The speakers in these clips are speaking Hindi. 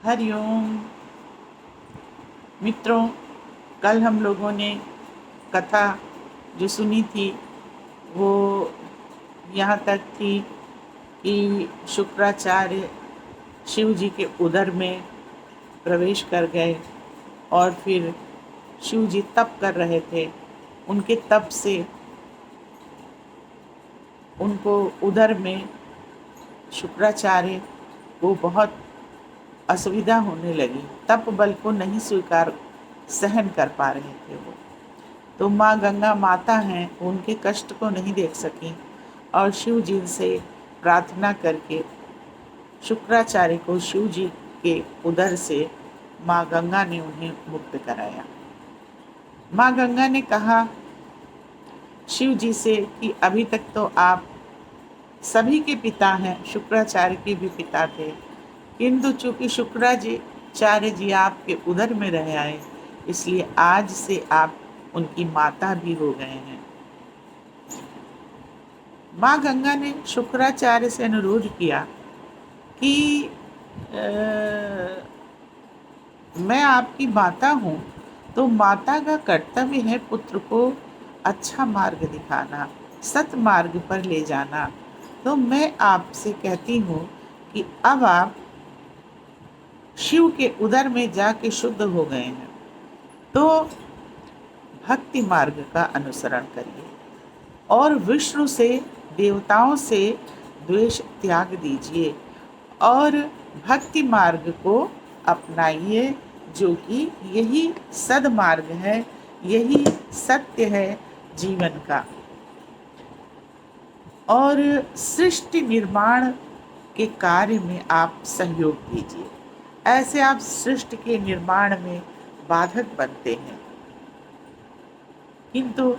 हरिओम मित्रों, कल हम लोगों ने कथा जो सुनी थी वो यहाँ तक थी कि शुक्राचार्य शिव जी के उदर में प्रवेश कर गए और फिर शिव जी तप कर रहे थे। उनके तप से उनको उदर में शुक्राचार्य को बहुत असुविधा होने लगी। तप बल को नहीं सहन कर पा रहे थे वो। तो माँ गंगा माता हैं, उनके कष्ट को नहीं देख सकी और शिव जी से प्रार्थना करके शुक्राचार्य को शिव जी के उदर से माँ गंगा ने उन्हें मुक्त कराया। माँ गंगा ने कहा शिव जी से कि अभी तक तो आप सभी के पिता हैं, शुक्राचार्य के भी पिता थे, किंतु चूंकि शुक्राचार्य जी आपके उदर में रह आए, इसलिए आज से आप उनकी माता भी हो गए हैं। माँ गंगा ने शुक्राचार्य से अनुरोध किया कि मैं आपकी माता हूँ, तो माता का कर्तव्य है पुत्र को अच्छा मार्ग दिखाना, सत मार्ग पर ले जाना। तो मैं आपसे कहती हूँ कि अब आप शिव के उदर में जाके शुद्ध हो गए हैं, तो भक्ति मार्ग का अनुसरण करिए और विष्णु से, देवताओं से द्वेष त्याग दीजिए और भक्ति मार्ग को अपनाइए, जो कि यही सद्मार्ग है, यही सत्य है जीवन का। और सृष्टि निर्माण के कार्य में आप सहयोग दीजिए, ऐसे आप सृष्टि के निर्माण में बाधक बनते हैं। किंतु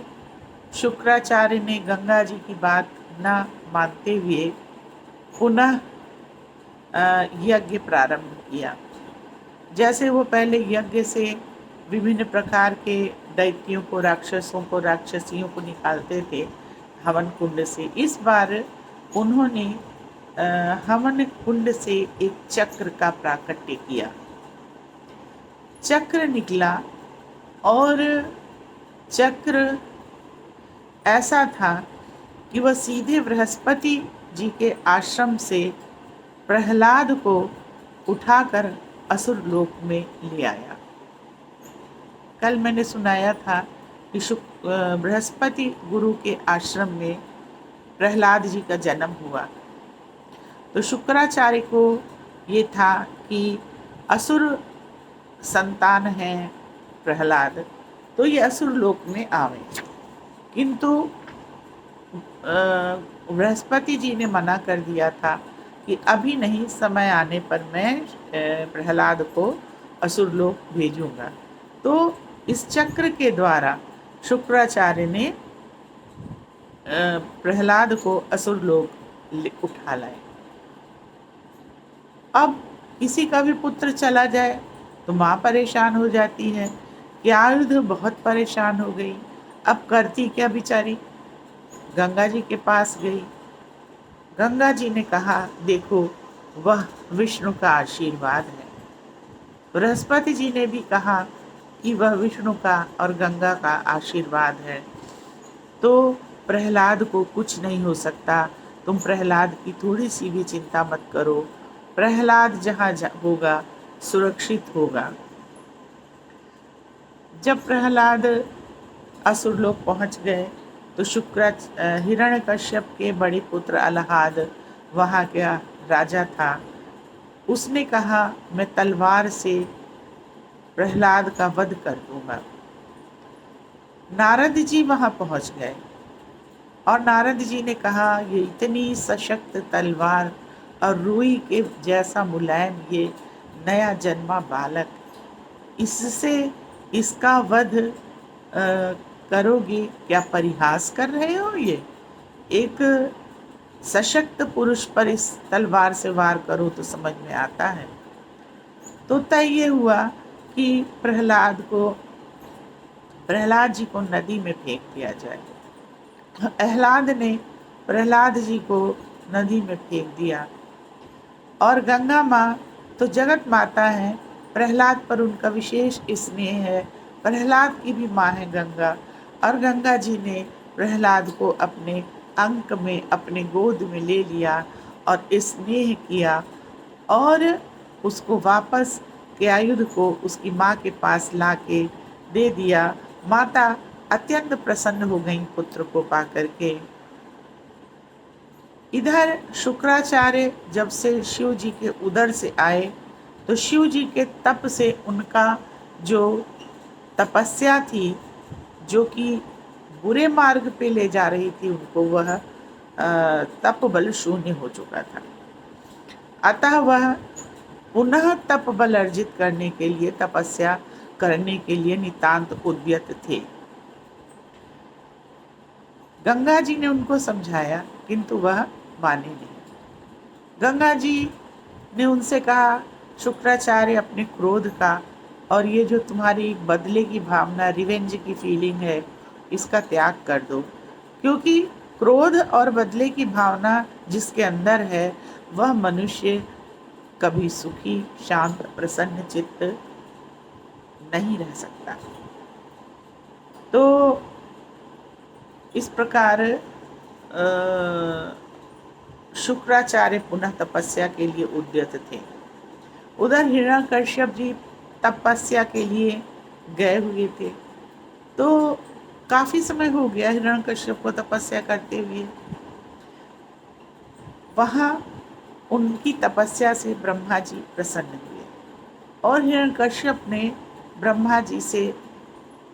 शुक्राचार्य ने गंगा जी की बात न मानते हुए पुनः यज्ञ प्रारंभ किया। जैसे वो पहले यज्ञ से विभिन्न प्रकार के दैत्यों को, राक्षसों को, राक्षसियों को निकालते थे हवन कुंड से, इस बार उन्होंने हवन कुंड से एक चक्र का प्राकट्य किया। चक्र निकला और चक्र ऐसा था कि वह सीधे बृहस्पति जी के आश्रम से प्रहलाद को उठाकर असुर लोक में ले आया। कल मैंने सुनाया था कि बृहस्पति गुरु के आश्रम में प्रहलाद जी का जन्म हुआ। तो शुक्राचार्य को ये था कि असुर संतान है प्रहलाद, तो ये असुर लोक में आवे, किंतु बृहस्पति जी ने मना कर दिया था कि अभी नहीं, समय आने पर मैं प्रहलाद को असुर लोक भेजूंगा। तो इस चक्र के द्वारा शुक्राचार्य ने प्रहलाद को असुर लोक उठा लाए। अब किसी का भी पुत्र चला जाए तो माँ परेशान हो जाती है। क्यायुध बहुत परेशान हो गई। अब करती क्या बेचारी, गंगा जी के पास गई। गंगा जी ने कहा, देखो वह विष्णु का आशीर्वाद है। बृहस्पति जी ने भी कहा कि वह विष्णु का और गंगा का आशीर्वाद है, तो प्रहलाद को कुछ नहीं हो सकता। तुम प्रहलाद की थोड़ी सी भी चिंता मत करो, प्रहलाद जहाँ होगा सुरक्षित होगा। जब प्रहलाद असुरलोक पहुँच गए तो हिरण्यकश्यप के बड़े पुत्र अलाहाद वहाँ का राजा था। उसने कहा, मैं तलवार से प्रहलाद का वध कर दूंगा। नारद जी वहाँ पहुँच गए और नारद जी ने कहा, ये इतनी सशक्त तलवार और रुई के जैसा मुलायम ये नया जन्मा बालक, इससे इसका वध करोगे क्या? परिहास कर रहे हो? ये एक सशक्त पुरुष पर इस तलवार से वार करो तो समझ में आता है। तो तय ये हुआ कि प्रहलाद जी को नदी में फेंक दिया जाए। प्रहलाद ने प्रहलाद जी को नदी में फेंक दिया और गंगा माँ तो जगत माता है, प्रहलाद पर उनका विशेष स्नेह है। प्रहलाद की भी माँ है गंगा, और गंगा जी ने प्रहलाद को अपने अंक में, अपने गोद में ले लिया और स्नेह किया और उसको वापस केआयुध को उसकी माँ के पास ला के दे दिया। माता अत्यंत प्रसन्न हो गई पुत्र को पा करके। इधर शुक्राचार्य जब से शिव जी के उदर से आए तो शिव जी के तप से उनका जो तपस्या थी, जो कि बुरे मार्ग पे ले जा रही थी उनको, वह तप बल शून्य हो चुका था। अतः वह पुनः तप बल अर्जित करने के लिए, तपस्या करने के लिए नितांत उद्यत थे। गंगा जी ने उनको समझाया किंतु वह माने नहीं। गंगा जी ने उनसे कहा, शुक्राचार्य, अपने क्रोध का और ये जो तुम्हारी बदले की भावना, रिवेंज की फीलिंग है, इसका त्याग कर दो, क्योंकि क्रोध और बदले की भावना जिसके अंदर है वह मनुष्य कभी सुखी, शांत, प्रसन्न चित्त नहीं रह सकता। तो इस प्रकार शुक्राचार्य पुनः तपस्या के लिए उद्यत थे। उधर हिरण्यकश्यप जी तपस्या के लिए गए हुए थे। तो काफी समय हो गया हिरण्यकश्यप को तपस्या करते हुए। वहाँ उनकी तपस्या से ब्रह्मा जी प्रसन्न हुए और हिरण्यकश्यप ने ब्रह्मा जी से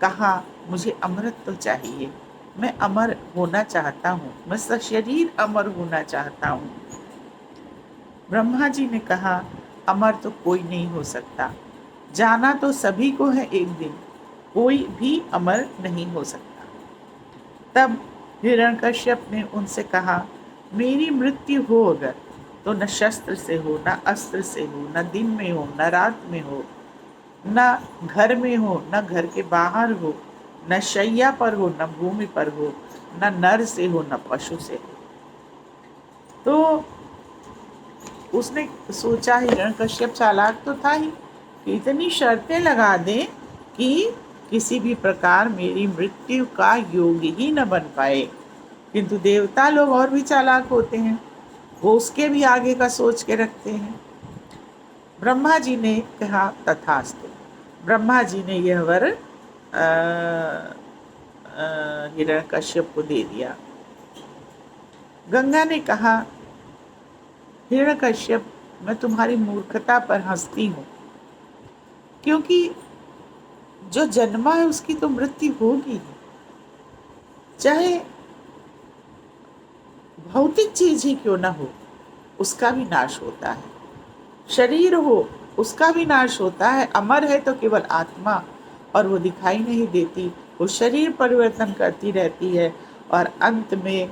कहा, मुझे अमृत तो चाहिए, मैं अमर होना चाहता हूँ, मैं सशरीर अमर होना चाहता हूँ। ब्रह्मा जी ने कहा, अमर तो कोई नहीं हो सकता, जाना तो सभी को है एक दिन, कोई भी अमर नहीं हो सकता। तब हिरण्यकश्यप ने उनसे कहा, मेरी मृत्यु हो अगर, तो न शस्त्र से हो, न अस्त्र से हो, न दिन में हो, न रात में हो, न घर में हो, न घर के बाहर हो, न शैया पर हो, न भूमि पर हो, न नर से हो, न पशु से हो। तो उसने सोचा, हिरण्यकश्यप चालाक तो था ही, कि इतनी शर्तें लगा दे कि किसी भी प्रकार मेरी मृत्यु का योग ही न बन पाए। किंतु देवता लोग और भी चालाक होते हैं, वो उसके भी आगे का सोच के रखते हैं। ब्रह्मा जी ने कहा, तथास्तु। ब्रह्मा जी ने यह वर हिरण्यकश्यप को दे दिया। गंगा ने कहा, हिरण्यकश्यप, मैं तुम्हारी मूर्खता पर हंसती हूँ, क्योंकि जो जन्मा है उसकी तो मृत्यु होगी, चाहे भौतिक चीज ही क्यों ना हो, उसका भी नाश होता है। शरीर हो, उसका भी नाश होता है। अमर है तो केवल आत्मा, और वो दिखाई नहीं देती, वो शरीर परिवर्तन करती रहती है और अंत में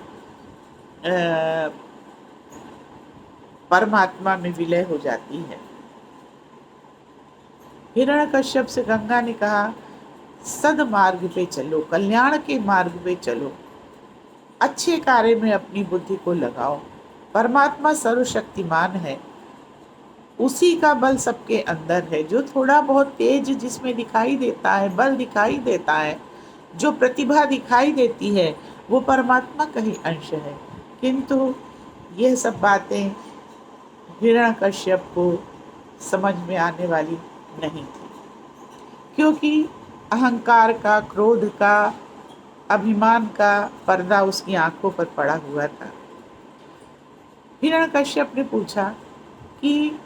परमात्मा में विलय हो जाती है। हिरण्यकश्यप से गंगा ने कहा, सद्मार्ग पे चलो, कल्याण के मार्ग पे चलो, अच्छे कार्य में अपनी बुद्धि को लगाओ। परमात्मा सर्वशक्तिमान है, उसी का बल सबके अंदर है। जो थोड़ा बहुत तेज जिसमें दिखाई देता है, बल दिखाई देता है, जो प्रतिभा दिखाई देती है, वो परमात्मा का ही अंश है। किंतु यह सब बातें हिरण्यकश्यप को समझ में आने वाली नहीं थी, क्योंकि अहंकार का, क्रोध का, अभिमान का पर्दा उसकी आंखों पर पड़ा हुआ था। हिरण्यकश्यप ने पूछा कि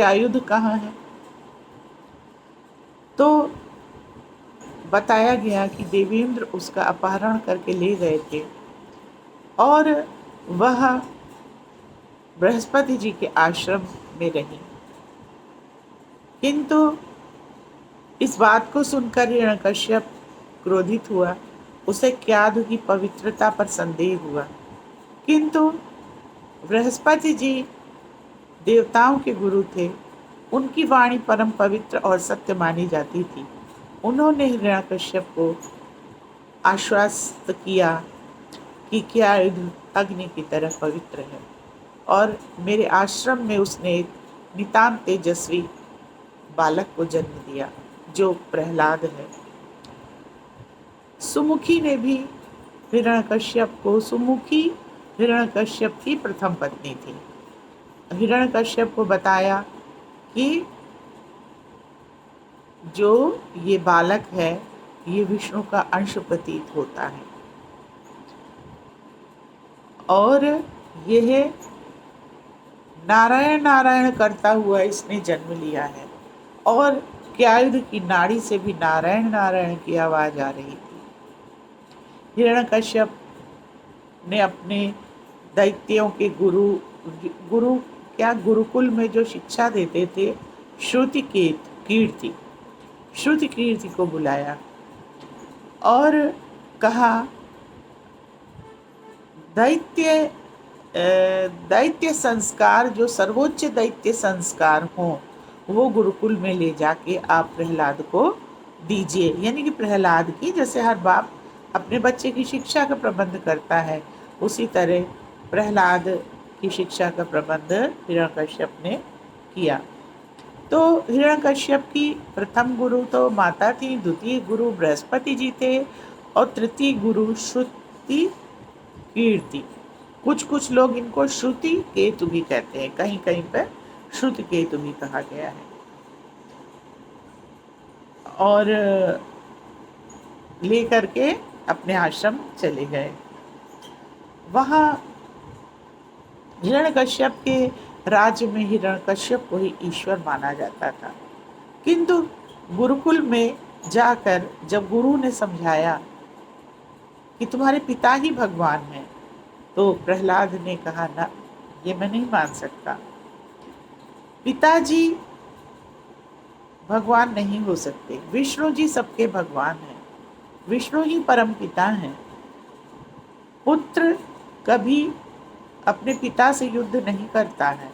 आयुध कहाँ है? तो बताया गया कि देवेंद्र उसका अपहरण करके ले गए थे और वह बृहस्पति जी के आश्रम में रही। किंतु इस बात को सुनकर हिरण्यकश्यप क्रोधित हुआ, उसे क्यादु की पवित्रता पर संदेह हुआ। किंतु बृहस्पति जी देवताओं के गुरु थे, उनकी वाणी परम पवित्र और सत्य मानी जाती थी। उन्होंने हिरण्यकश्यप को आश्वस्त किया कि क्या अग्नि की तरह पवित्र है और मेरे आश्रम में उसने एक नितांत तेजस्वी बालक को जन्म दिया जो प्रहलाद है। सुमुखी ने भी हिरण्यकश्यप को, सुमुखी हिरण्यकश्यप की प्रथम पत्नी थी, हिरण्यकश्यप को बताया कि जो ये बालक है ये विष्णु का अंश प्रतीत होता है और यह नारायण नारायण करता हुआ इसने जन्म लिया है। और क्यायुध की नाड़ी से भी नारायण नारायण की आवाज आ रही थी। हिरण्यकश्यप ने अपने दैत्यों के गुरु क्या गुरुकुल में जो शिक्षा देते थे श्रुति कीर्ति को बुलाया और कहा दैत्य संस्कार, जो सर्वोच्च दैत्य संस्कार हों वो गुरुकुल में ले जाके आप प्रहलाद को दीजिए। यानी कि प्रहलाद की, जैसे हर बाप अपने बच्चे की शिक्षा का प्रबंध करता है उसी तरह प्रहलाद की शिक्षा का प्रबंध हिरण्यकश्यप ने किया। तो हिरण्यकश्यप की प्रथम गुरु तो माता थी, द्वितीय गुरु बृहस्पति जी थे और तृतीय गुरु श्रुति कीर्ति। कुछ लोग इनको श्रुति केतु भी कहते हैं, कहीं कहीं पर श्रुति केतु भी कहा गया है। और लेकर के अपने आश्रम चले गए। वहाँ हिरण्यकश्यप के राज्य में हिरण्यकश्यप को ही ईश्वर माना जाता था, किंतु गुरुकुल में जाकर जब गुरु ने समझाया कि तुम्हारे पिता ही भगवान हैं, तो प्रहलाद ने कहा ना, ये मैं नहीं मान सकता। पिताजी भगवान नहीं हो सकते, विष्णु जी सबके भगवान हैं, विष्णु ही परम पिता हैं। पुत्र कभी अपने पिता से युद्ध नहीं करता है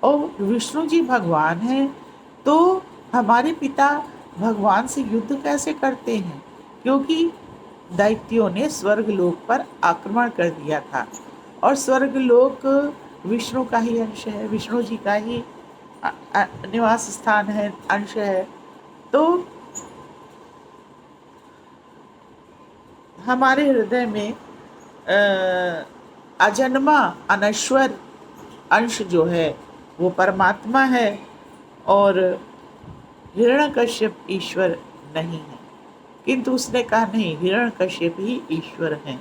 और विष्णु जी भगवान हैं, तो हमारे पिता भगवान से युद्ध कैसे करते हैं? क्योंकि दैत्यों ने स्वर्गलोक पर आक्रमण कर दिया था और स्वर्गलोक विष्णु का ही अंश है, विष्णु जी का ही निवास स्थान है, अंश है। तो हमारे हृदय में अजन्मा अनश्वर अंश जो है वो परमात्मा है और हिरण्यकश्यप ईश्वर नहीं है। किंतु उसने कहा नहीं, हिरण्यकश्यप ही ईश्वर हैं।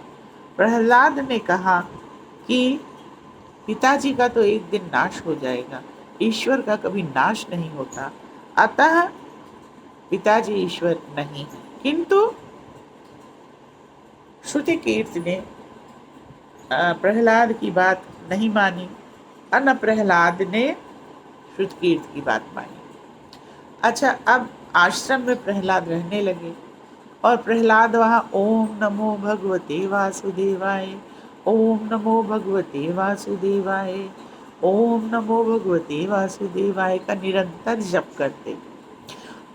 प्रहलाद ने कहा कि पिताजी का तो एक दिन नाश हो जाएगा, ईश्वर का कभी नाश नहीं होता, अतः पिताजी ईश्वर नहीं है। किंतु श्रुति कीर्ति ने प्रहलाद की बात नहीं मानी, अन प्रहलाद ने श्रुति कीर्ति की बात मानी। अच्छा, अब आश्रम में प्रहलाद रहने लगे और प्रहलाद वहाँ ओम नमो भगवते वासुदेवाय, ओम नमो भगवते वासुदेवाय, ओम नमो भगवते वासुदेवाय का निरंतर जप करते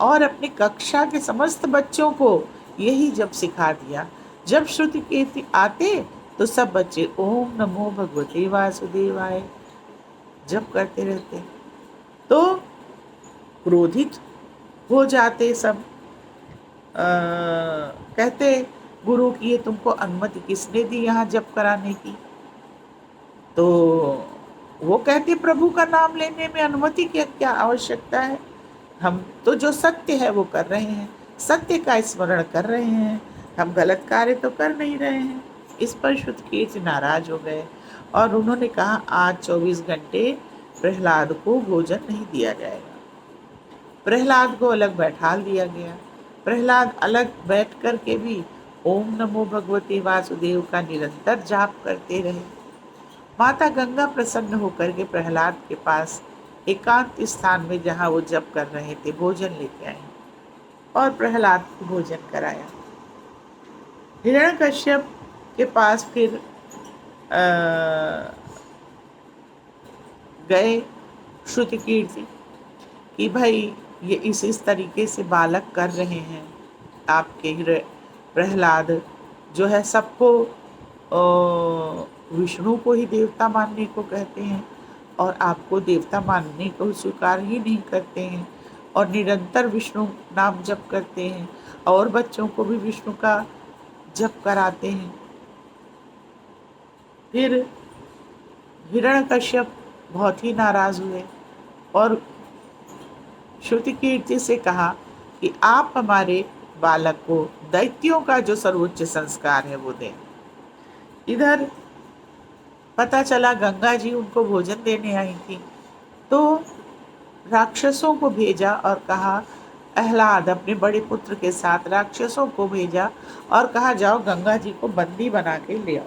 और अपनी कक्षा के समस्त बच्चों को यही जप सिखा दिया। जब श्रुति कीर्ति आते तो सब बच्चे ओम नमो भगवते वासुदेवाय जप करते रहते। तो क्रोधित हो जाते सब, कहते गुरु की ये तुमको अनुमति किसने दी यहाँ जप कराने की? तो वो कहते प्रभु का नाम लेने में अनुमति की क्या आवश्यकता है, हम तो जो सत्य है वो कर रहे हैं, सत्य का स्मरण कर रहे हैं, हम गलत कार्य तो कर नहीं रहे हैं। इस पर श्रुति कीर्ति नाराज हो गए और उन्होंने कहा आज 24 घंटे प्रहलाद को भोजन नहीं दिया जाएगा। प्रहलाद को अलग बैठा दिया गया। प्रहलाद अलग बैठ कर के भी ओम नमो भगवते वासुदेव का निरंतर जाप करते रहे। माता गंगा प्रसन्न होकर के प्रहलाद के पास एकांत स्थान में जहाँ वो जप कर रहे थे भोजन लेके आए और प्रहलाद को भोजन कराया। हिरण्यकश्यप के पास फिर गए श्रुति कीर्ति कि भाई ये इस तरीके से बालक कर रहे हैं, आपके प्रहलाद जो है सबको विष्णु को ही देवता मानने को कहते हैं और आपको देवता मानने को स्वीकार ही नहीं करते हैं और निरंतर विष्णु नाम जप करते हैं और बच्चों को भी विष्णु का जप कराते हैं। फिर हिरण्यकश्यप बहुत ही नाराज हुए और श्रुति कीर्ति से कहा कि आप हमारे बालक को दैत्यों का जो सर्वोच्च संस्कार है वो दें। इधर पता चला गंगा जी उनको भोजन देने आई थी, तो राक्षसों को भेजा और कहा, प्रहलाद अपने बड़े पुत्र के साथ राक्षसों को भेजा और कहा जाओ गंगा जी को बंदी बना के ले आओ।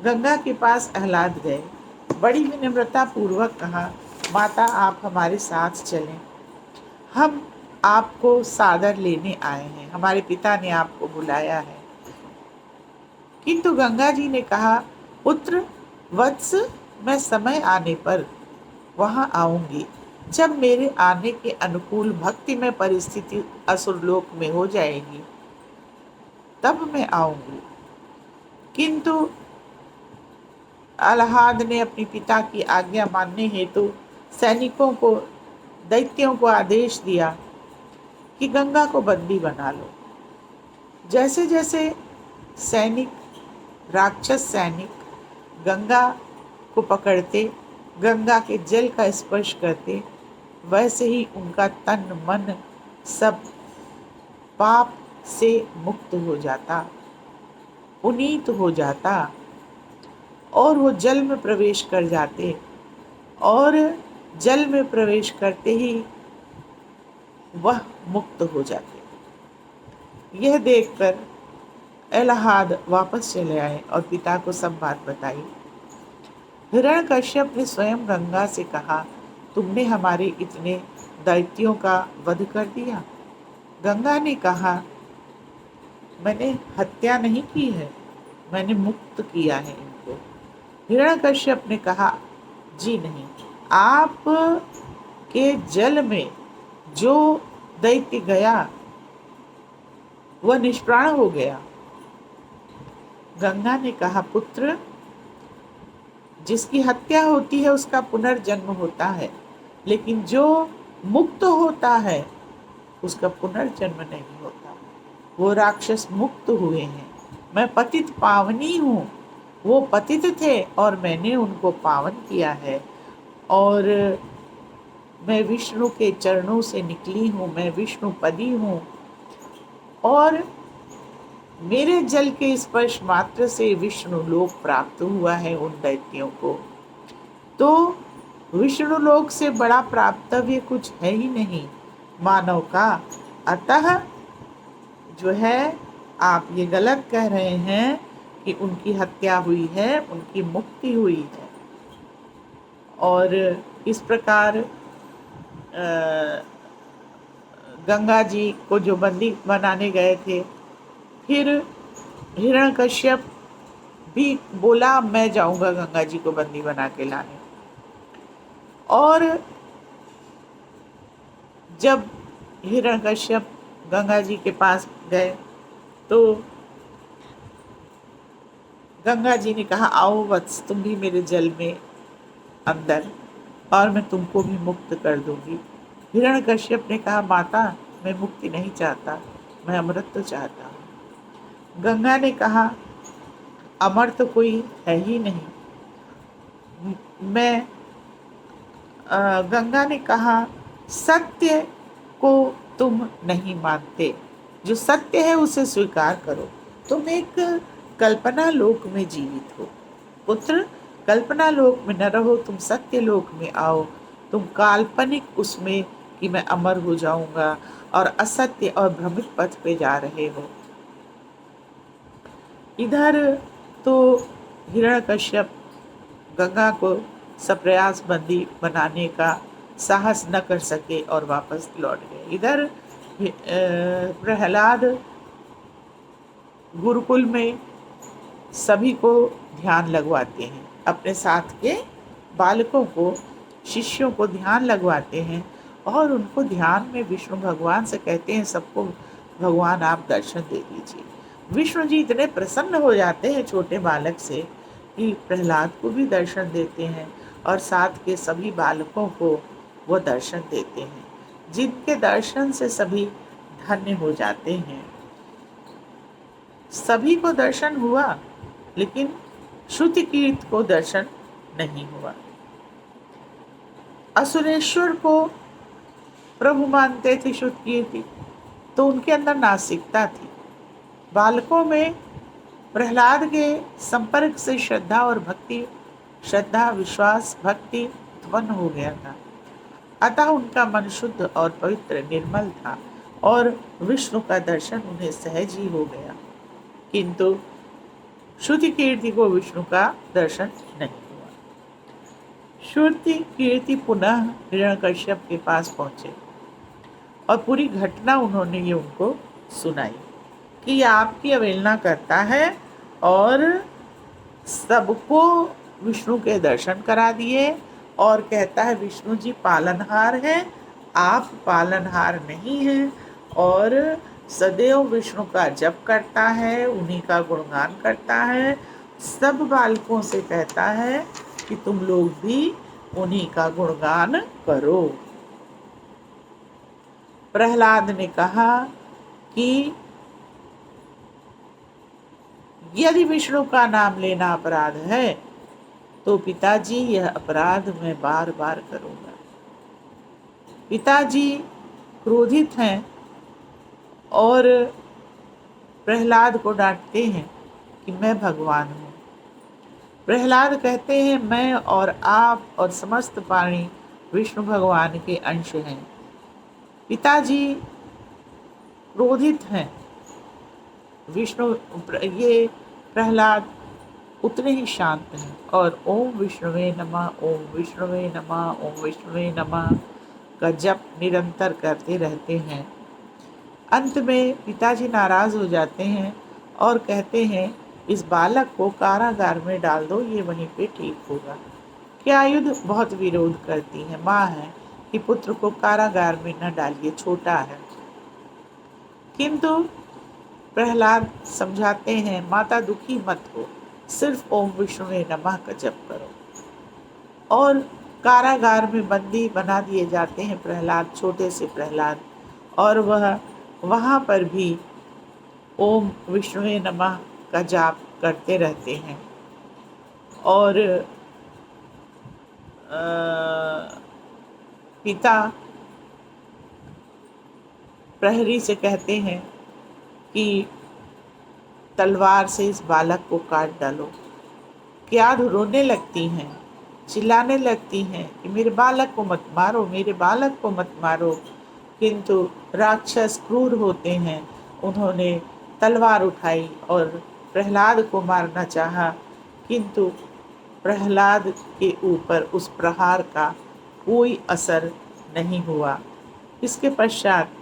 गंगा के पास प्रहलाद गए, बड़ी विनम्रता पूर्वक कहा, माता आप हमारे साथ चलें, हम आपको सादर लेने आए हैं, हमारे पिता ने आपको बुलाया है। किंतु गंगा जी ने कहा, पुत्र वत्स, मैं समय आने पर वहां आऊंगी, जब मेरे आने के अनुकूल भक्ति में परिस्थिति असुरलोक में हो जाएगी तब मैं आऊंगी। किंतु प्रहलाद ने अपने पिता की आज्ञा मानने हेतु सैनिकों को, दैत्यों को आदेश दिया कि गंगा को बंदी बना लो। जैसे जैसे सैनिक, राक्षस सैनिक गंगा को पकड़ते, गंगा के जल का स्पर्श करते, वैसे ही उनका तन मन सब पाप से मुक्त हो जाता, पुनीत हो जाता और वो जल में प्रवेश कर जाते और जल में प्रवेश करते ही वह मुक्त हो जाते। यह देखकर प्रहलाद वापस चले आए और पिता को सब बात बताई। हिरण्यकश्यप ने स्वयं गंगा से कहा, तुमने हमारे इतने दैत्यों का वध कर दिया। गंगा ने कहा, मैंने हत्या नहीं की है, मैंने मुक्त किया है इनको। हिरण्यकश्यप ने कहा, जी नहीं, आप के जल में जो दैत्य गया वह निष्प्राण हो गया। गंगा ने कहा, पुत्र जिसकी हत्या होती है उसका पुनर्जन्म होता है, लेकिन जो मुक्त होता है उसका पुनर्जन्म नहीं होता। वो राक्षस मुक्त हुए हैं, मैं पतित पावनी हूँ, वो पतित थे और मैंने उनको पावन किया है और मैं विष्णु के चरणों से निकली हूँ, मैं विष्णु पदी हूँ और मेरे जल के स्पर्श मात्र से विष्णु लोक प्राप्त हुआ है उन दैत्यों को। तो विष्णु लोक से बड़ा प्राप्तव्य कुछ है ही नहीं मानव का। अतः जो है आप ये गलत कह रहे हैं कि उनकी हत्या हुई है, उनकी मुक्ति हुई है। और इस प्रकार गंगा जी को जो बंदी बनाने गए थे, फिर हिरण्यकश्यप भी बोला मैं जाऊंगा गंगा जी को बंदी बना के लाने। और जब हिरण्यकश्यप गंगा जी के पास गए तो गंगा जी ने कहा, आओ वत्स, तुम भी मेरे जल में अंदर और मैं तुमको भी मुक्त कर दूंगी। हिरण्यकश्यप ने कहा, माता मैं मुक्ति नहीं चाहता, मैं अमृत तो चाहता हूँ। गंगा ने कहा, अमर तो कोई है ही नहीं। गंगा ने कहा, सत्य को तुम नहीं मानते, जो सत्य है उसे स्वीकार करो। तुम एक कल्पना लोक में जीवित हो पुत्र, कल्पना लोक में न रहो, तुम सत्य लोक में आओ। तुम काल्पनिक उसमें कि मैं अमर हो जाऊंगा और असत्य और भ्रमित पथ पे जा रहे हो। इधर तो हिरण्यकश्यप गंगा को सप्रयास बंदी बनाने का साहस न कर सके और वापस लौट गए। इधर प्रहलाद गुरुकुल में सभी को ध्यान लगवाते हैं, अपने साथ के बालकों को, शिष्यों को ध्यान लगवाते हैं और उनको ध्यान में विष्णु भगवान से कहते हैं, सबको भगवान आप दर्शन दे दीजिए। विष्णु जी इतने प्रसन्न हो जाते हैं छोटे बालक से कि प्रहलाद को भी दर्शन देते हैं और साथ के सभी बालकों को वो दर्शन देते हैं, जिनके दर्शन से सभी धन्य हो जाते हैं। सभी को दर्शन हुआ, लेकिन श्रुतिकीर्त को दर्शन नहीं हुआ। असुरेश्वर को प्रभु मानते थे श्रुतिकीर्ति, तो उनके अंदर नासिकता थी। बालकों में प्रहलाद के संपर्क से श्रद्धा विश्वास भक्ति उत्पन्न हो गया था। अतः उनका मन शुद्ध और पवित्र निर्मल था और विष्णु का दर्शन उन्हें सहज ही हो गया। किंतु श्रुति कीर्ति को विष्णु का दर्शन नहीं हुआ। श्रुति कीर्ति पुनः हिरण्यकश्यप के पास पहुंचे और पूरी घटना उन्होंने ये उनको सुनाई कि ये आपकी अवहेलना करता है और सबको विष्णु के दर्शन करा दिए और कहता है विष्णु जी पालनहार है, आप पालनहार नहीं हैं, और सदैव विष्णु का जप करता है, उन्हीं का गुणगान करता है, सब बालकों से कहता है कि तुम लोग भी उन्हीं का गुणगान करो। प्रहलाद ने कहा कि यदि विष्णु का नाम लेना अपराध है तो पिताजी यह अपराध मैं बार बार करूंगा। पिताजी क्रोधित हैं और प्रहलाद को डांटते हैं कि मैं भगवान हूँ। प्रहलाद कहते हैं मैं और आप और समस्त प्राणी विष्णु भगवान के अंश हैं। पिताजी क्रोधित हैं। विष्णु ये प्रहलाद उतने ही शांत हैं और ओम विष्णुवे नमः, ओम विष्णुवे नमः, ओम विष्णुवे नमः का जप निरंतर करते रहते हैं। अंत में पिताजी नाराज हो जाते हैं और कहते हैं इस बालक को कारागार में डाल दो, ये वहीं पे ठीक होगा। क्यायुध बहुत विरोध करती है, माँ है कि पुत्र को कारागार में न डालिए, छोटा है। किंतु प्रहलाद समझाते हैं माता दुखी मत हो, सिर्फ ओम विष्णुवे नमः का जप करो। और कारागार में बंदी बना दिए जाते हैं प्रहलाद, छोटे से प्रहलाद, और वह वहाँ पर भी ओम विष्णुवे नमः का जाप करते रहते हैं। और पिता प्रहरी से कहते हैं कि तलवार से इस बालक को काट डालो। क्याद रोने लगती हैं, चिल्लाने लगती हैं कि मेरे बालक को मत मारो, मेरे बालक को मत मारो। किंतु राक्षस क्रूर होते हैं, उन्होंने तलवार उठाई और प्रहलाद को मारना चाहा, किंतु प्रहलाद के ऊपर उस प्रहार का कोई असर नहीं हुआ। इसके पश्चात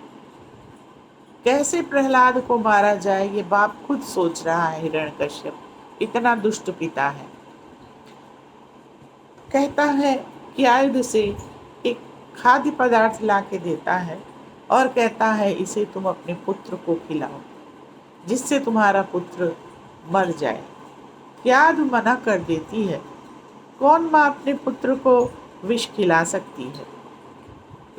कैसे प्रहलाद को मारा जाए ये बाप खुद सोच रहा है। हिरण्यकश्यप इतना दुष्ट पिता है। कहता है कि आयुध से एक खाद्य पदार्थ ला के देता है और कहता है इसे तुम अपने पुत्र को खिलाओ, जिससे तुम्हारा पुत्र मर जाए। क्याद मना कर देती है। कौन माँ अपने पुत्र को विष खिला सकती है?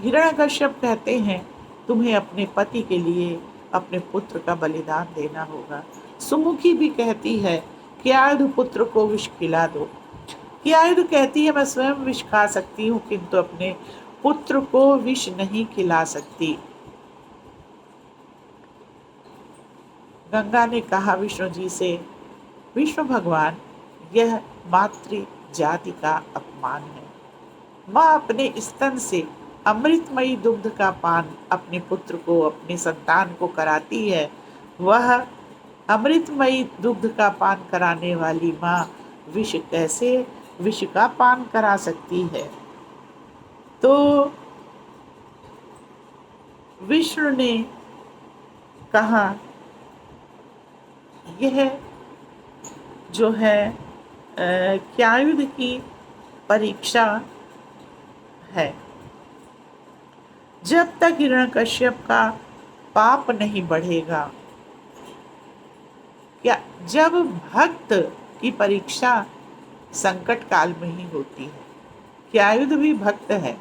हिरण्यकश्यप कहते हैं तुम्हें अपने पति के लिए अपने पुत्र का बलिदान देना होगा। सुमुखी भी कहती है कि आयुध पुत्र को विष खिला दो। कि आयुध कहती है मैं स्वयं विष खा सकती हूँ, किंतु अपने पुत्र को विष नहीं खिला सकती। गंगा ने कहा विष्णु जी से, विष्णु भगवान यह मातृ जाति का अपमान है। माँ अपने स्तन से अमृतमयी दुग्ध का पान अपने पुत्र को, अपने संतान को कराती है। वह अमृतमयी दुग्ध का पान कराने वाली माँ कैसे विष का पान करा सकती है? तो विष्णु ने कहा यह जो है क्यायुध की परीक्षा है। जब तक हिरण्यकश्यप का पाप नहीं बढ़ेगा, क्या जब भक्त की परीक्षा संकट काल में ही होती है। क्यायुध भी भक्त है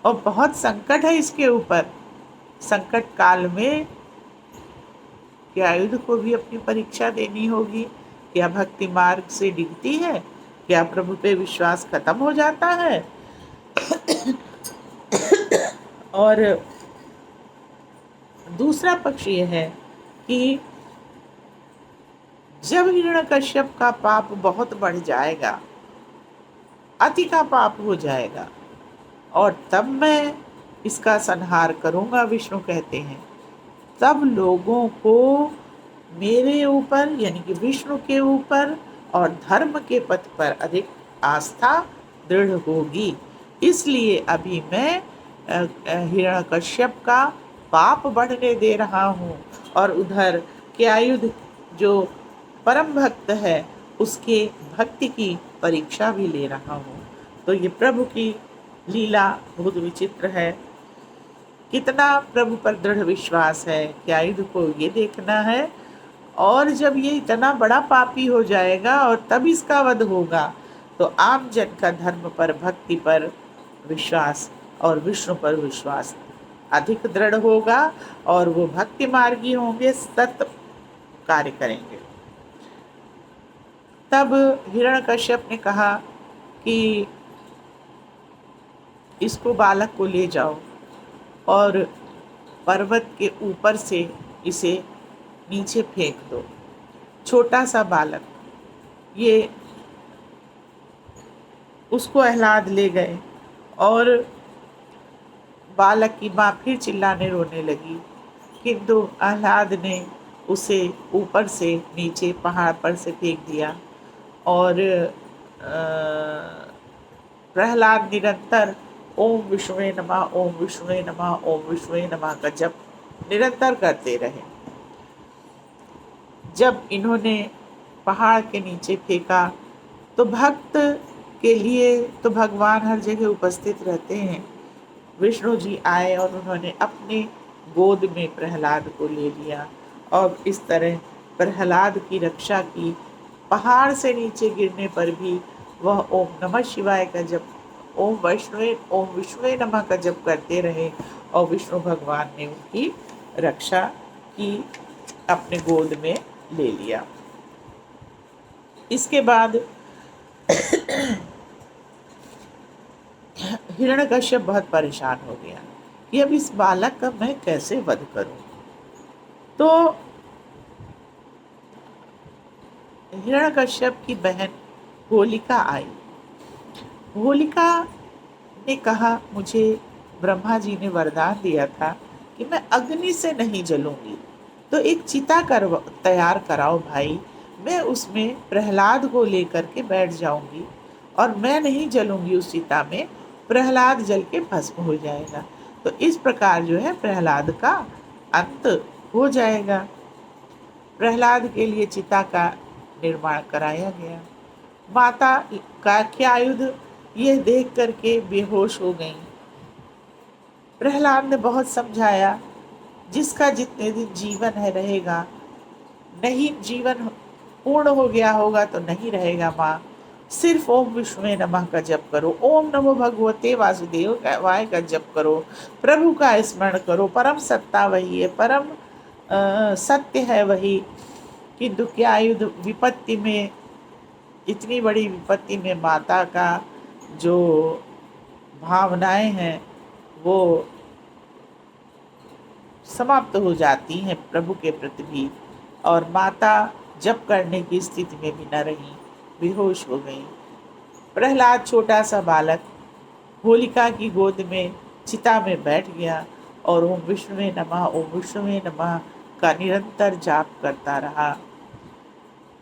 और बहुत संकट है इसके ऊपर। संकट काल में क्यायुध को भी अपनी परीक्षा देनी होगी। क्या भक्ति मार्ग से डिगती है? क्या प्रभु पे विश्वास खत्म हो जाता है? और दूसरा पक्ष ये है कि जब हिरण्यकश्यप का पाप बहुत बढ़ जाएगा, अति का पाप हो जाएगा, और तब मैं इसका संहार करूंगा, विष्णु कहते हैं, तब लोगों को मेरे ऊपर यानी कि विष्णु के ऊपर और धर्म के पथ पर अधिक आस्था दृढ़ होगी। इसलिए अभी मैं हिरण्यकश्यप का पाप बढ़ने दे रहा हूँ और उधर क्यायुध जो परम भक्त है उसके भक्ति की परीक्षा भी ले रहा हूँ। तो ये प्रभु की लीला बहुत विचित्र है। कितना प्रभु पर दृढ़ विश्वास है, क्यायुध को ये देखना है। और जब ये इतना बड़ा पापी हो जाएगा और तब इसका वध होगा, तो आम जन का धर्म पर, भक्ति पर विश्वास और विष्णु पर विश्वास अधिक दृढ़ होगा और वो भक्ति मार्गी होंगे, सत्य कार्य करेंगे। तब हिरण्यकश्यप ने कहा कि इसको, बालक को ले जाओ और पर्वत के ऊपर से इसे नीचे फेंक दो। छोटा सा बालक, ये उसको आह्लाद ले गए और बालक की माँ फिर चिल्लाने रोने लगी, किंतु आह्लाद ने उसे ऊपर से नीचे पहाड़ पर से फेंक दिया। और प्रहलाद निरंतर ओम विष्णुवे नमः, ओम विष्णुवे नमः, ओम विष्णुवे नमः का जप निरंतर करते रहे। जब इन्होंने पहाड़ के नीचे फेंका तो भक्त के लिए तो भगवान हर जगह उपस्थित रहते हैं। विष्णु जी आए और उन्होंने अपने गोद में प्रहलाद को ले लिया और इस तरह प्रहलाद की रक्षा की। पहाड़ से नीचे गिरने पर भी वह ओम नमः शिवाय का जप, ओम विष्णुवे नमः का जप करते रहे और विष्णु भगवान ने उनकी रक्षा की, अपने गोद में ले लिया। इसके बाद हिरण्यकश्यप बहुत परेशान हो गया कि अब इस बालक का मैं कैसे वध करूं। तो हिरण्यकश्यप की बहन होलिका आई। होलिका ने कहा, मुझे ब्रह्मा जी ने वरदान दिया था कि मैं अग्नि से नहीं जलूंगी, तो एक चिता तैयार कराओ भाई, मैं उसमें प्रहलाद को लेकर के बैठ जाऊंगी और मैं नहीं जलूंगी उस चिता में, प्रहलाद जल के भस्म हो जाएगा। तो इस प्रकार जो है प्रहलाद का अंत हो जाएगा। प्रहलाद के लिए चिता का निर्माण कराया गया। माता का क्यायुध ये देख करके बेहोश हो गई। प्रहलाद ने बहुत समझाया, जिसका जितने दिन जीवन है रहेगा, नहीं जीवन पूर्ण हो गया होगा तो नहीं रहेगा माँ, सिर्फ ओम विष्णुवे नमः का जप करो, ओम नमो भगवते वासुदेवाय का जप करो, प्रभु का स्मरण करो, परम सत्ता वही है, परम सत्य है वही। किंतु क्यायुध विपत्ति में, इतनी बड़ी विपत्ति में माता का जो भावनाएं हैं वो समाप्त हो जाती हैं प्रभु के प्रति भी, और माता जप करने की स्थिति में भी न रही, बेहोश हो गई। प्रहलाद छोटा सा बालक होलिका की गोद में चिता में बैठ गया और ओम विष्णुवे नमः का निरंतर जाप करता रहा।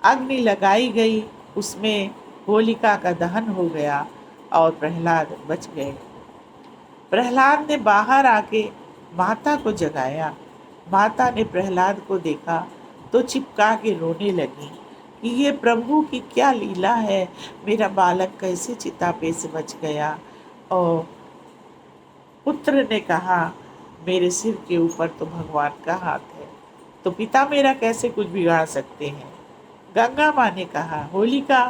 अग्नि लगाई गई, उसमें होलिका का दहन हो गया और प्रहलाद बच गए। प्रहलाद ने बाहर आके माता को जगाया। माता ने प्रहलाद को देखा तो चिपका के रोने लगी कि ये प्रभु की क्या लीला है, मेरा बालक कैसे चिता पे से बच गया। और पुत्र ने कहा, मेरे सिर के ऊपर तो भगवान का हाथ है, तो पिता मेरा कैसे कुछ बिगाड़ सकते हैं। गंगा माँ ने कहा, होलिका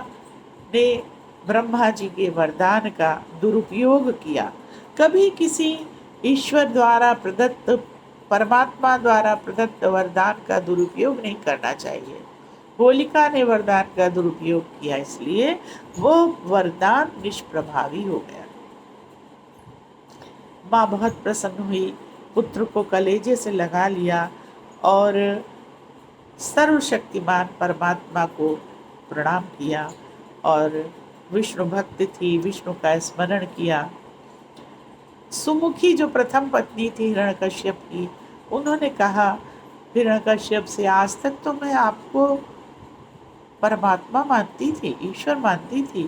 ने ब्रह्मा जी के वरदान का दुरुपयोग किया। कभी किसी ईश्वर द्वारा प्रदत्त, परमात्मा द्वारा प्रदत्त वरदान का दुरुपयोग नहीं करना चाहिए। होलिका ने वरदान का दुरुपयोग किया, इसलिए वो वरदान निष्प्रभावी हो गया। माँ बहुत प्रसन्न हुई, पुत्र को कलेजे से लगा लिया और सर्वशक्तिमान परमात्मा को प्रणाम किया और विष्णु भक्त थी, विष्णु का स्मरण किया। सुमुखी जो प्रथम पत्नी थी हिरण्यकश्यप की, उन्होंने कहा हिरण्यकश्यप से, आज तक तो मैं आपको परमात्मा मानती थी, ईश्वर मानती थी,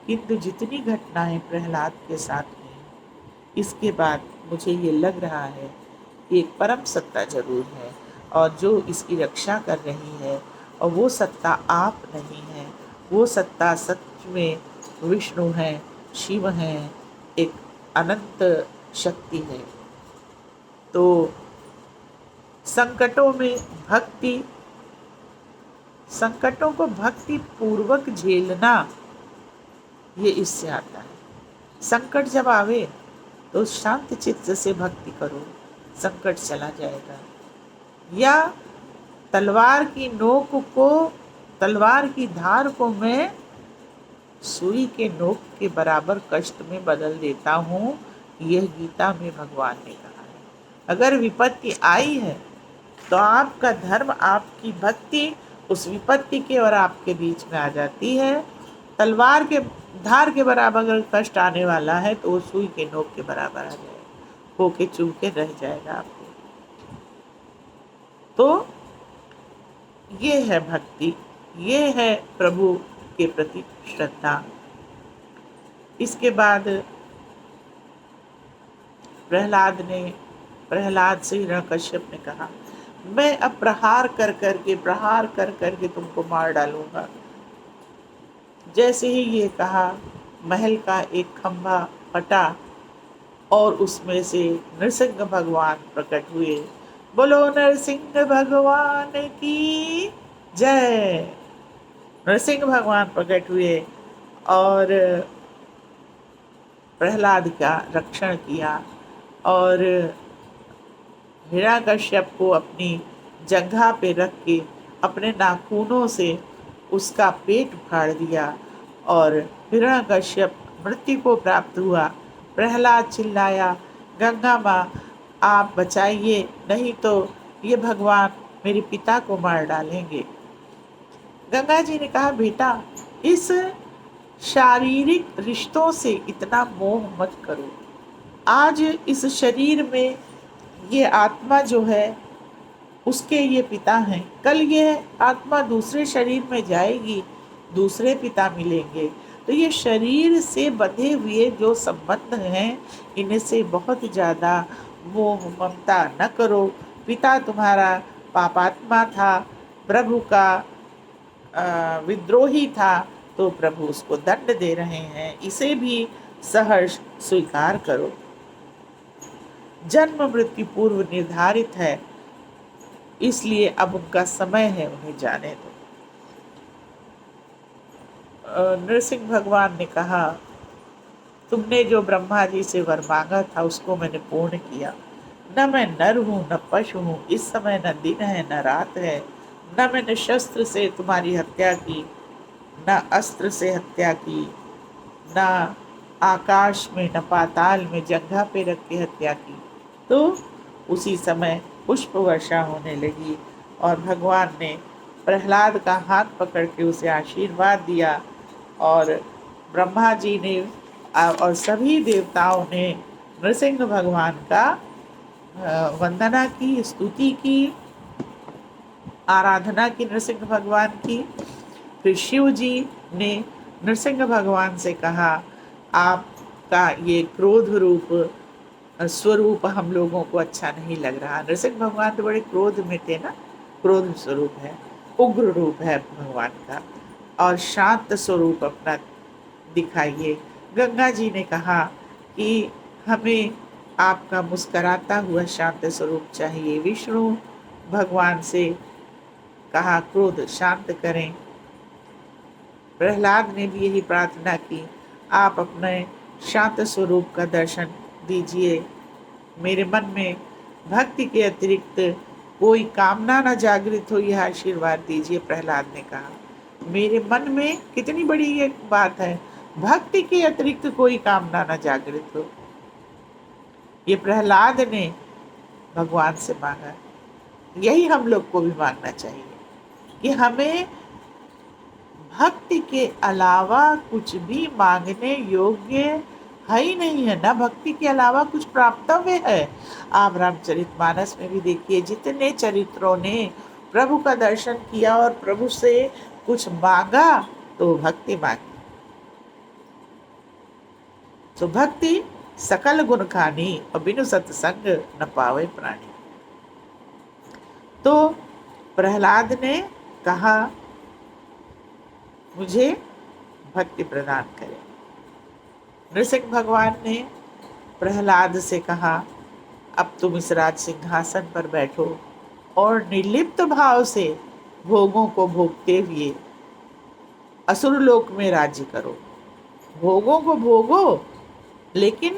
किंतु जितनी घटनाएं प्रहलाद के साथ हुई, इसके बाद मुझे ये लग रहा है कि एक परम सत्ता जरूर है और जो इसकी रक्षा कर रही है, और वो सत्ता आप नहीं है, वो सत्ता सच में विष्णु है, शिव है, एक अनंत शक्ति है। तो संकटों में भक्ति, संकटों को भक्ति पूर्वक झेलना, ये इससे आता है। संकट जब आवे तो शांत चित्त से भक्ति करो, संकट चला जाएगा। या तलवार की नोक को, तलवार की धार को मैं सुई के नोक के बराबर कष्ट में बदल देता हूँ, यह गीता में भगवान ने कहा है। अगर विपत्ति आई है तो आपका धर्म, आपकी भक्ति उस विपत्ति के और आपके बीच में आ जाती है। तलवार के धार के बराबर अगर कष्ट आने वाला है तो वो सुई के नोक के बराबर आ जाएगा, होके चुभ के रह जाएगा आपको। तो ये है भक्ति, ये है प्रभु के प्रति श्रद्धा। इसके बाद प्रहलाद से हिरण्यकश्यप ने कहा, मैं अब प्रहार कर करके तुमको मार डालूंगा। जैसे ही ये कहा, महल का एक खंभा फटा और उसमें से नरसिंह भगवान प्रकट हुए। बोलो नरसिंह भगवान की जय। नरसिंह भगवान प्रकट हुए और प्रहलाद का रक्षण किया और हिरण्यकश्यप को अपनी जगह पे रख के अपने नाखूनों से उसका पेट फाड़ दिया और हिरण्यकश्यप मृत्यु को प्राप्त हुआ। प्रहलाद चिल्लाया, गंगा माँ आप बचाइए, नहीं तो ये भगवान मेरे पिता को मार डालेंगे। गंगा जी ने कहा, बेटा इस शारीरिक रिश्तों से इतना मोह मत करो। आज इस शरीर में ये आत्मा जो है उसके ये पिता हैं, कल ये आत्मा दूसरे शरीर में जाएगी, दूसरे पिता मिलेंगे। तो ये शरीर से बंधे हुए जो संबंध हैं, इनसे बहुत ज़्यादा मोह ममता न करो। पिता तुम्हारा पापात्मा था, प्रभु का विद्रोही था, तो प्रभु उसको दंड दे रहे हैं, इसे भी सहर्ष स्वीकार करो। जन्म मृत्यु पूर्व निर्धारित है, इसलिए अब उनका समय है, उन्हें जाने दो। नरसिंह भगवान ने कहा, तुमने जो ब्रह्मा जी से वर मांगा था उसको मैंने पूर्ण किया। न मैं नर हूँ न पशु हूँ, इस समय न दिन है न रात है, न मैंने शस्त्र से तुम्हारी हत्या की, न अस्त्र से हत्या की, न आकाश में न पाताल में जगह पे रख के हत्या की। तो उसी समय पुष्प वर्षा होने लगी और भगवान ने प्रहलाद का हाथ पकड़ के उसे आशीर्वाद दिया और ब्रह्मा जी ने और सभी देवताओं ने नरसिंह भगवान का वंदना की, स्तुति की, आराधना की नरसिंह भगवान की। फिर शिव जी ने नरसिंह भगवान से कहा, आपका ये क्रोध रूप स्वरूप हम लोगों को अच्छा नहीं लग रहा। नरसिंह भगवान तो बड़े क्रोध में थे ना, क्रोध स्वरूप है, उग्र रूप है भगवान का, और शांत स्वरूप अपना दिखाइए। गंगा जी ने कहा कि हमें आपका मुस्कराता हुआ शांत स्वरूप चाहिए। विष्णु भगवान से कहा, क्रोध शांत करें। प्रहलाद ने भी यही प्रार्थना की, आप अपने शांत स्वरूप का दर्शन दीजिए, मेरे मन में भक्ति के अतिरिक्त कोई कामना न जागृत हो, यह आशीर्वाद दीजिए। प्रहलाद ने कहा, मेरे मन में कितनी बड़ी ये बात है, भक्ति के अतिरिक्त कोई कामना न जागृत हो। ये प्रहलाद ने भगवान से मांगा। यही हम लोग को भी मांगना चाहिए कि हमें भक्ति के अलावा कुछ भी मांगने योग्य है ही नहीं है, ना भक्ति के अलावा कुछ प्राप्तव्य है। आप रामचरितमानस में भी देखिए, जितने चरित्रों ने प्रभु का दर्शन किया और प्रभु से कुछ मांगा तो भक्ति मांगी। तो भक्ति सकल गुण खानी और बिनु सत्संग न पावे प्राणी। तो प्रहलाद ने कहा, मुझे भक्ति प्रदान करें। नृसिंह भगवान ने प्रहलाद से कहा, अब तुम इस राज सिंहासन पर बैठो और निर्लिप्त भाव से भोगों को भोगते हुए असुर लोक में राज्य करो। भोगों को भोगो, लेकिन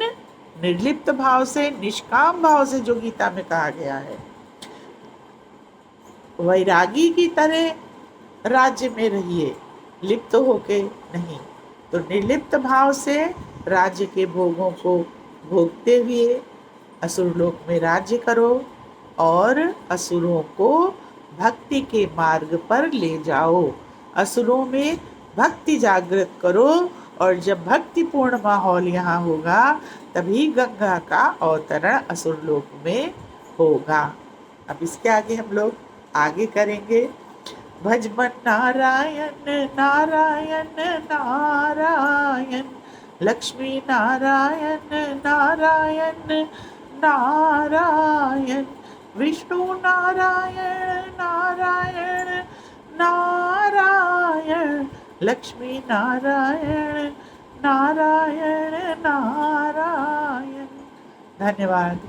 निर्लिप्त भाव से, निष्काम भाव से, जो गीता में कहा गया है, वैरागी की तरह राज्य में रहिए, लिप्त होके नहीं। तो निर्लिप्त भाव से राज्य के भोगों को भोगते हुए असुर लोक में राज्य करो और असुरों को भक्ति के मार्ग पर ले जाओ। असुरों में भक्ति जागृत करो, और जब भक्तिपूर्ण माहौल यहाँ होगा तभी गंगा का अवतरण असुर लोक में होगा। अब इसके आगे हम लोग आगे करेंगे। भजमन नारायण नारायण नारायण, लक्ष्मी नारायण नारायण नारायण, विष्णु नारायण नारायण नारायण, लक्ष्मी नारायण नारायण नारायण। धन्यवाद।